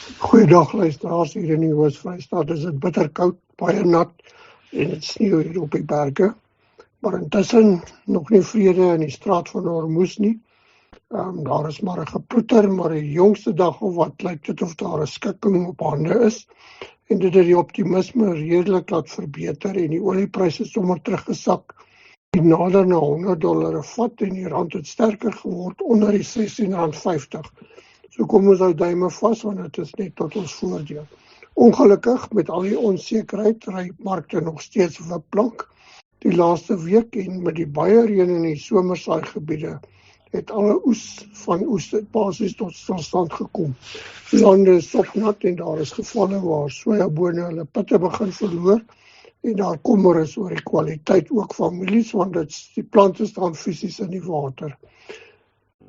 Goeiedag luisteraars, hier in die Oos-Vrystaat is dit bitterkoud, baie nat en dit sneeu hier op die berge. Maar intussen nog nie vrede in die straat van Hormuz nie. Daar is maar 'n geploeter, maar die jongste dag of wat lyk dit of daar 'n skikking op hande is. En dit het die optimisme redelik laat verbeter en die oliepryse het sommer teruggesak. Die nader na $100 'n vat en die rand het sterker geword onder die R16.50. So kom ons hou duime vas, want dit is net tot ons voordeel. Ongelukkig, met al die onsekerheid, ry markte nog steeds wipplank. Die laaste week en met die baie reën in die somersaaigebiede, het alle oes basies tot stilstand gekom. Lande is sopnat en daar is gevalle waar sojabone hulle pitte begin verloor en daar kommer is oor die kwaliteit ook van mielies, want die plante staan fisies in die water.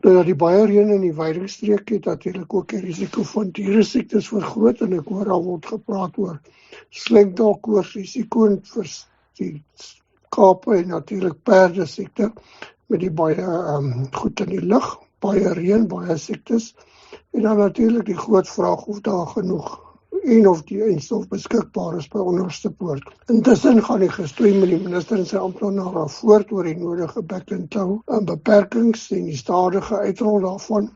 Doordat die baie reën in die weidingstreek het natuurlik ook die risiko van dieresiektes vergroot en ek hoor al word gepraat oor slinkdalkoors risiko vir die skape en natuurlik perdesiekte met die baie goed in die lug, baie reën, baie siektes en dan natuurlik die groot vraag of daar genoeg en of die enstof beskikbaar is by onderste poort. Intussen gaan die gestoei met die minister en sy amptenare voort oor die nodige back-and-toe beperkings en die stadige uitrol daarvan.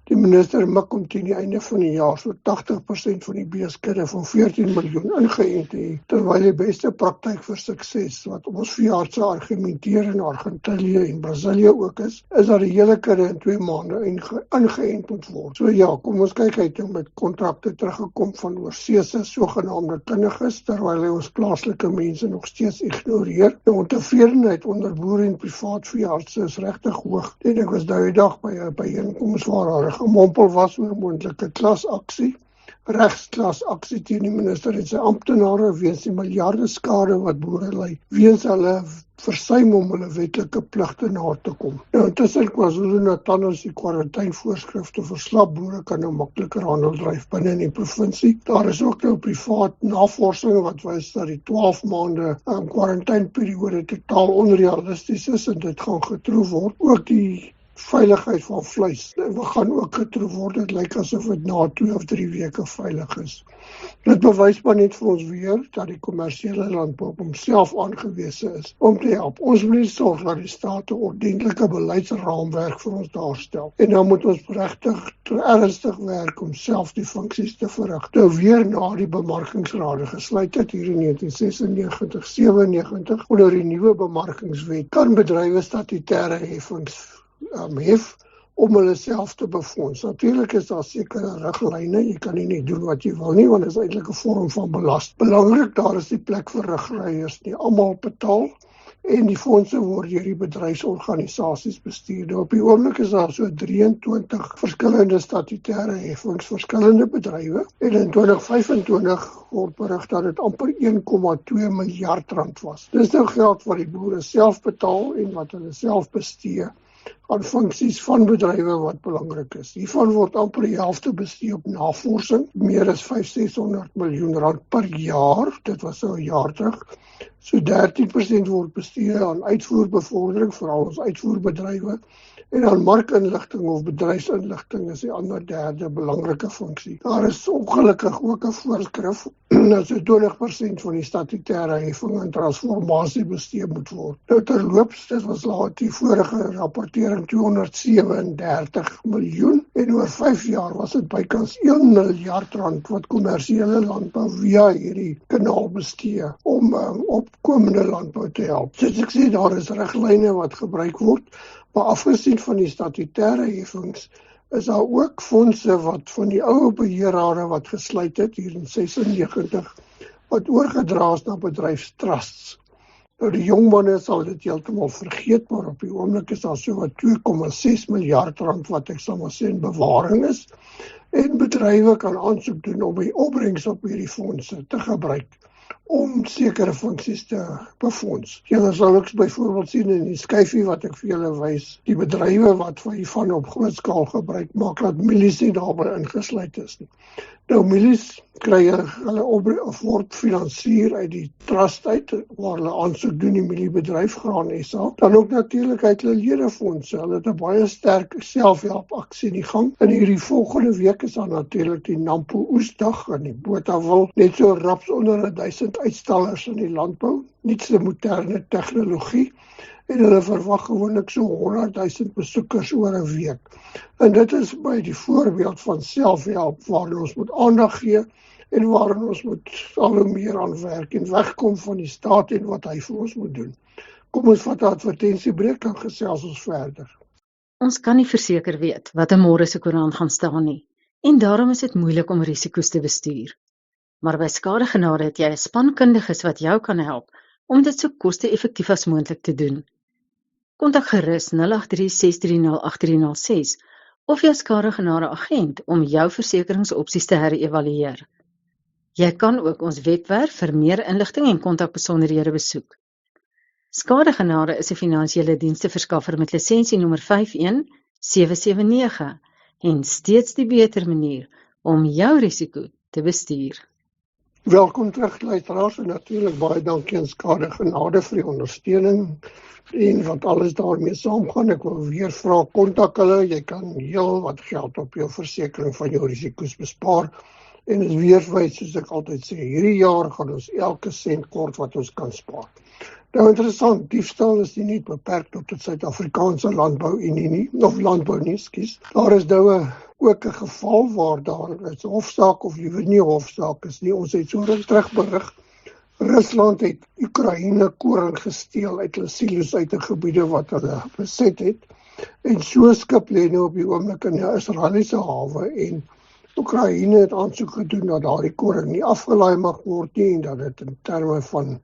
Die minister mik om teen die einde van die jaar so 80% van die beeskudde van 14 miljoen ingeënt te hê, terwyl die beste praktyk vir sukses, wat ons veeartse argumenteer in Argentinië en Brasilië ook is dat die hele kudde in 2 maande ingeënt moet word. So ja, kom ons kyk uit met kontrakte teruggekom van oorseese sogenaamde kundiges, terwyl hy ons plaaslike mense nog steeds ignoreer. Die ontevredenheid onder boere en privaat veeartse is regtig hoog. En ek was daai dag by 'n byeenkoms waar daar gemompel was oor moontlike klasaksie, regsklasaksie teen die minister en sy amptenare weens die miljarde skade wat boere ly, weens hulle versuim om hulle wetlike pligte na te kom. Nou intussen KwaZulu-Natal is die kwarantainevoorskrifte vir slapboere kan nou makliker handel dryf binne in die provinsie. Daar is ook nou privaat navorsing wat wys dat die 12 maande kwarantaineperiode totaal onrealisties is en dit gaan getroef word. Ook die veiligheid van vleis. We gaan ook getroef word, dit lyk asof dit na 2 of 3 weke veilig is. Dit bewys maar net vir ons weer dat die kommersiële landbou op homself aangewese is om te help. Ons moet sorg dat die staat 'n ordentlike beleidsraamwerk vir ons daarstel. En dan moet ons regtig ernstig werk om self die funksies te verrig. Nou weer na die bemarkingsrade gesluit het hier in 1996-97 onder die nuwe bemarkingswet kan bedrywe statutêre heffings hef om hulle self te befonds. Natuurlik is daar sekere riglyne, jy kan nie doen wat jy wil nie, want dit is eintlik 'n vorm van belasting. Belangrik, daar is die plek vir riglyers nie. Almal betaal en die fondse word deur die bedryfsorganisasies bestuur. Nou op die oomblik is daar so 23 verskillende statutêre heffings, verskillende bedrywe en in 2025 word berig dat dit amper 1,2 miljard rand was. Dis nou geld wat die boere self betaal en wat hulle self bestee aan funksies van bedrywe wat belangrik is. Hiervan word amper die helfte bestee op navorsing, meer as 500-600 miljoen rand per jaar, dit was so 'n jaar terug. So 13% word bestee aan uitvoerbevordering, veral ons uitvoerbedrywe, en aan markinligting of bedryfsinligting is die ander derde belangrike funksie. Daar is ongelukkig ook 'n voorskrif dat so 20% van die statutêre heffing aan transformasie bestee moet word. Nou terloops, dit was laat die vorige rapportering 237 miljoen en oor 5 jaar was dit bykans 1 miljard rand wat kommersiële landbou via hierdie kanaal bestee om opkomende landbou te help. Soos ek sê, daar is riglyne wat gebruik word, maar afgesien van die statutêre heffings is daar ook fondse wat van die ou beheerrade wat gesluit het hier in 96 wat oorgedra is na bedryfstrusts. Nou die jong manne sal dit heeltemal vergeet, maar op die oomblik is daar so wat 2,6 miljard rand wat ek sal maar sê in bewaring is en bedrywe kan aansoek doen om die opbrengs op hierdie fondse te gebruik. om sekere funksies te befonds. Julle sal ook byvoorbeeld sien in die skyfie wat ek vir julle wys, die bedrywe wat hiervan op groot skaal gebruik maak, dat milies nie daarbey ingesluit is nie. Nou milies kry hulle word finansier uit die trust uit, waar hulle aansoek doen die miliebedryf Graan SA. Dan ook natuurlik uit hulle ledefondse. Hulle het 'n baie sterk selfhelpaksie in die gang. In hierdie volgende week is daar natuurlik die Nampo Oesdag in die Botawil. Net so raps onder 1000 uitstallers in die landbou, nuutste moderne tegnologie. En hulle verwag gewoonlik so 100 000 besoekers oor 'n week. En dit is by die voorbeeld van selfhelp waarin ons moet aandag gee en waarin ons moet al hoe meer aan werk en wegkom van die staat en wat hy vir ons moet doen. Kom ons vat 'n advertensiebreek en gesels ons verder. Ons kan nie verseker weet wat in môre se koerant gaan staan nie, en daarom is dit moeilik om risiko's te bestuur. Maar by Skadegenade het jy 'n span kundiges wat jou kan help om dit so koste-effektief as moontlik te doen. Kontak gerus 083-630-8306 of jou Skadegenade agent om jou versekeringsopsies te herevalueer. Jy kan ook ons webwerf vir meer inligting en kontakbesonderhede besoek. Skadegenade is 'n finansiële diensteverskaffer met lisensie-nommer 51779 en steeds die beter manier om jou risiko te bestuur. Welkom terug luisteraars en natuurlik baie dankie aan Skadegenade vir die ondersteuning en wat alles daarmee saamgaan. Ek wil weer vra, kontak hulle, jy kan heel wat geld op jou versekering van jou risiko's bespaar. En is weer wys, soos ek altyd sê, hierdie jaar gaan ons elke sent kort wat ons kan spaar. Nou interessant, diefstal is nie beperk tot die Suid-Afrikaanse landbouunie nie, of landbou nie, skus. Daar is nou ook 'n geval waar daar 'n hofsaak of liewer nie 'n hofsaak is nie. Ons het so ruk terug berig. Rusland het Oekraïne koring gesteel uit hulle silo's uit die gebiede wat hulle beset het. En so skip lê nou op die oomblik in die Israeliese hawe en Oekraïne het aansoek gedoen dat daardie koring nie afgelaai mag word nie en dat dit in terme van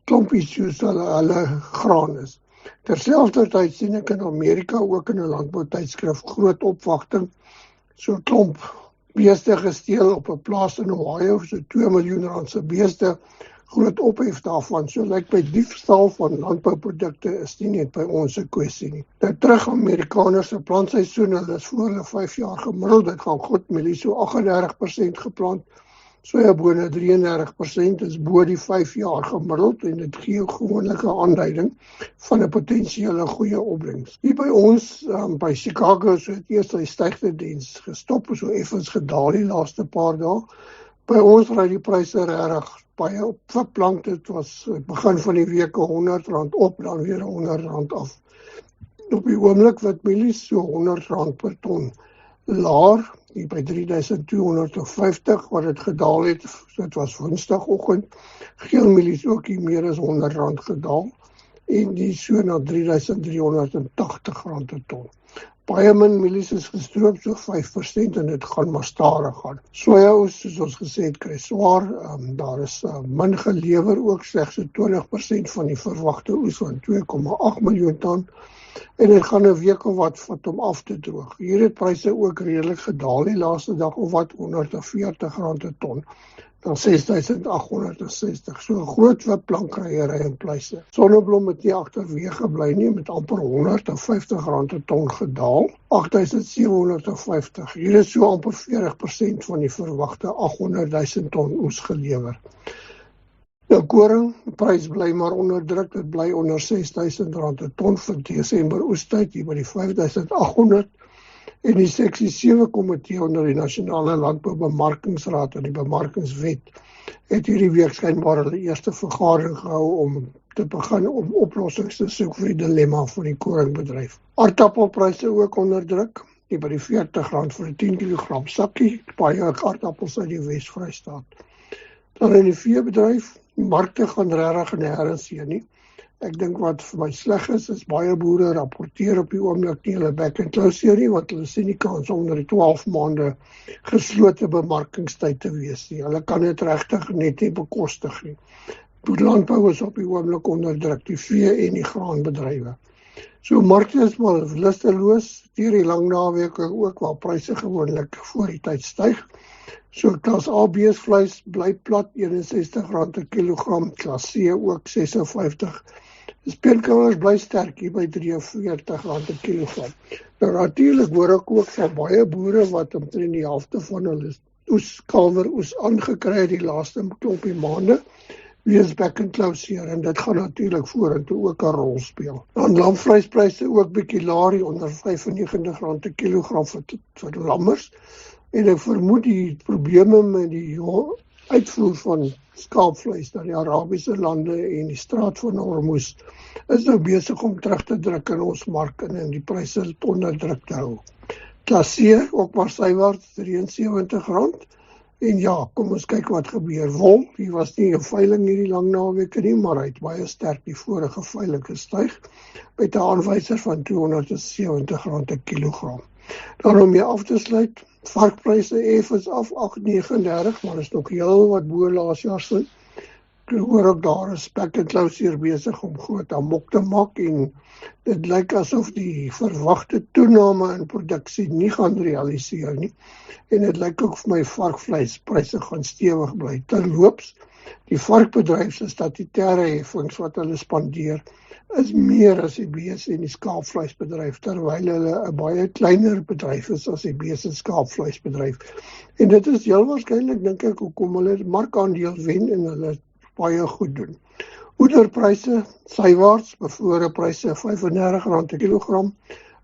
klompies soos hulle graan is. Terselfdertyd sien ek in Amerika ook in 'n landboutydskrif groot opwagting. So 'n klomp beeste gesteel op 'n plaas in Ohio, so 2 miljoen rand se beeste, groot ophef daarvan. So lyk by diefstal van landbouprodukte is nie net by ons 'n kwessie nie. Nou terug Amerikaners se plantseisoen, hulle is voor hulle 5 jaar gemiddeld, dit gaan goed, mielies so 38% geplant. Sojabone 33% is bo die 5 jaar gemiddeld en dit gee gewoonlik 'n aanduiding van 'n potensiële goeie opbrengs. Hier by ons, by Chicago, so het eers sy stygtediens gestop, so effens gedaal die laaste paar dae. By ons ry die pryse regtig baie op verplank. Dit was begin van die week R100 op, dan weer R100 af. Op die oomblik wat mielies so R100 per ton laer, hier by 3250 wat dit gedaal het, dit was Woensdagoggend. Geelmielies ook hier meer as R100 gedaal en die so na R3380 per ton. Baie min mielies is gestroop, so 5% en dit gaan maar stadig gaan. Sojaoes, soos ons gesê het, kry swaar. Daar is min gelewer, ook slegs so 20% van die verwagte oes van 2,8 miljoen ton. En dit gaan 'n week of wat vat om af te droog. Hier het pryse ook redelik gedaal die laaste dag of wat, R140 per ton. Dan 6.860. So 'n groot wipplankkryery in pryse. Sonneblom het nie agterweeg gebly nie, met amper R150 per ton gedaal. 8.750. Hier is so amper 40% van die verwagte 800.000 ton oes gelewer. Nou koring, die prys bly maar onder druk, dit bly onder R6.000 per ton vir Desember oestyd, hier by die 5.800. En die seksie 7 komitee onder die Nasionale Landboubemarkingsraad en die Bemarkingswet het hierdie week skynbaar hulle eerste vergadering gehou om te begin om oplossings te soek vir die dilemma van die koringbedryf. Aardappelpryse ook onder druk, hier by die R40 vir 'n 10 kg sakkie, baie aardappels uit die Wes-Vrystaat. Dan in die veebedryf, die markte gaan regtig nêrens heen nie. Ek dink wat vir my sleg is baie boere rapporteer op die oomblik nie hulle back and close nie, want hulle sien nie kans om onder die 12 maande geslote bemarkingstyd te wees nie. Hulle kan dit regtig net nie bekostig nie. Die landbou is op die oomblik onder druk, die vee en die graanbedrywe. So markte is maar lusteloos deur die lang naweke ook waar pryse gewoonlik voor die tyd styg. So klas A beesvleis bly plat R61 per kilogram, klas C ook 56. Speenkamers bly sterk hier by R43 per kilogram. Nou natuurlik hoor ek ook van baie boere wat omtrent die helfte van hulle kalweroes aangekry het die laaste klompie maande weens bekkenklouseer en dit gaan natuurlik vorentoe ook 'n rol speel. Dan lamvleispryse ook bietjie laer onder R95 per kilogram vir lammers. En ek vermoed die probleme met die uitvoer van skaapvleis na die Arabiese lande en die straat van Hormuz is nou besig om terug te druk in ons mark en die pryse onder druk te hou. Klas C, ook maar sywaarts R73. En ja, kom ons kyk wat gebeur. Wol, die was nie 'n veiling hierdie lang naweke nie, maar hy het baie sterk die vorige veiling gestyg met 'n aanwyser van R270 per kilogram. Dan om mee af te sluit, varkpryse effens af 8,39, maar is nog heel wat bo laas jaar se. Ek hoor ook daar is bekkenklouseer besig om groot amok te maak en dit lyk asof die verwagte toename in produksie nie gaan realiseer nie. En dit lyk ook vir my varkvleispryse gaan stewig bly. Terloops, die varkbedryf se statutêre heffings wat hulle spandeer is meer as die bees en die skaapvleisbedryf, terwyl hulle 'n baie kleiner bedryf is as die bees en skaapvleisbedryf. En dit is heel waarskynlik, dink ek, hoekom hulle markaandeel wen en hulle baie goed doen. Hoenderpryse sywaarts, bevroore pryse R35 per kilogram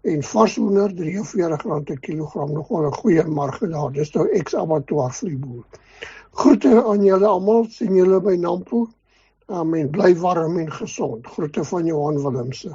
en vars hoender R43 per kilogram, nogal 'n goeie marge daar. Dis nou ex-abattoir vir die boer. Groete aan julle almal, sien julle by Nampo. En bly warm en gesond. Groete van Johan Willemse.